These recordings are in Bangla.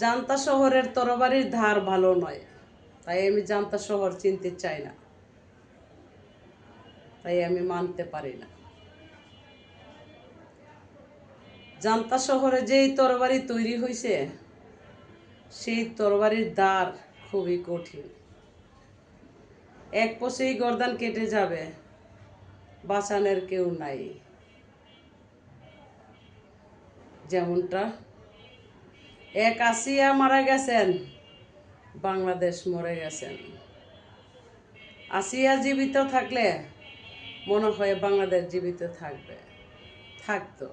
জান্তা শহরের তরবারির ধার ভালো নয়, তাই আমি জান্তা শহর চিনতে চাই না, তাই আমি মানতে পারি না। জান্তা শহরে যেই তরবারি তৈরি হয়েছে সেই তরবারির ধার খুবই কঠিন। এক পশেই গর্দান কেটে যাবে, বাঁচানোর কেউ নাই। যেমনটা এক আসিয়া মারা গেছেন, বাংলাদেশ মরে গেছেন। আসিয়া জীবিত থাকলে মনে হয় বাংলাদেশ জীবিত থাকতো।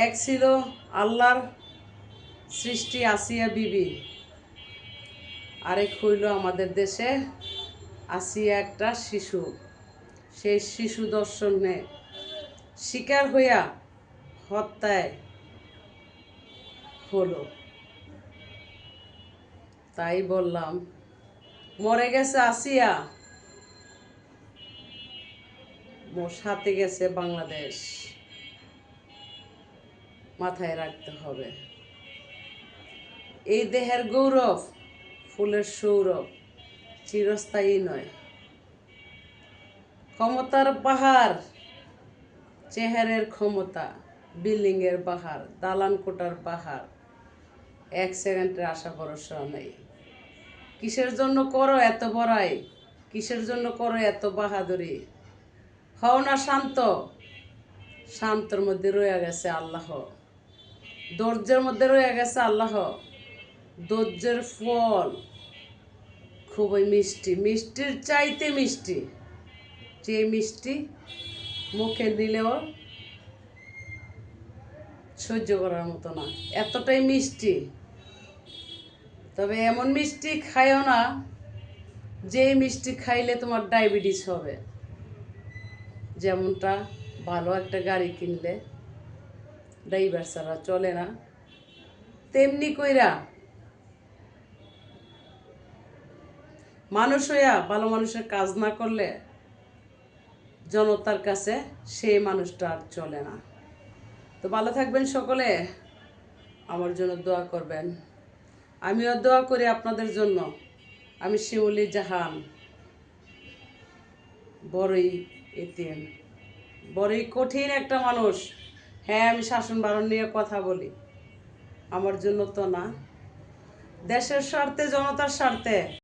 এক ছিল আল্লাহর সৃষ্টি আসিয়া বিবি, আরেক হইল আমাদের দেশে আসিয়া একটা শিশু। সেই শিশু দর্শনে শিকার হইয়া হত্যায় হলো। তাই বললাম, মরে গেছে আসিয়া, সাথে গেছে বাংলাদেশ, মাথায় রাখতে হবে। এই দেহের গৌরব ফুলের সৌরভ, চিরস্থায়ী নয়। ক্ষমতার পাহাড়, চেহারের ক্ষমতা, বিল্ডিংয়ের পাহাড়, দালান কোটার পাহাড়, এক সেকেন্ডের আশা ভরসা নেই। কিসের জন্য করো এত বড়াই, কিসের জন্য করো এত বাহাদুরি? হও না শান্ত, শান্তর মধ্যে রয়ে গেছে আল্লাহ, ধৈর্যের মধ্যে রয়ে গেছে আল্লাহ। ধৈর্যের ফল খুবই মিষ্টি, মিষ্টির চাইতে মিষ্টি, যে মিষ্টি মুখে দিলেও সহ্য করার মতো না, এতটাই মিষ্টি। তবে এমন মিষ্টি খাইও না যে মিষ্টি খাইলে তোমার ডায়াবেটিস হবে। যেমনটা ভালো একটা গাড়ি কিনলে ড্রাইভার ছাড়া চলে না, তেমনি কইরা মানুষ হইয়া ভালো মানুষের কাজ না করলে জনতার কাছে সেই মানুষটা আর চলে না। তো ভালো থাকবেন সকলে, আমার জন্য দোয়া করবেন, আমিও দোয়া করি আপনাদের জন্য। আমি শিউলি জাহান, বড়ই এতিম, বড়ই কঠিন একটা মানুষ। হ্যাঁ, আমি শাসন বারণ নিয়ে কথা বলি, আমার জন্য তো না, দেশের স্বার্থে, জনতার স্বার্থে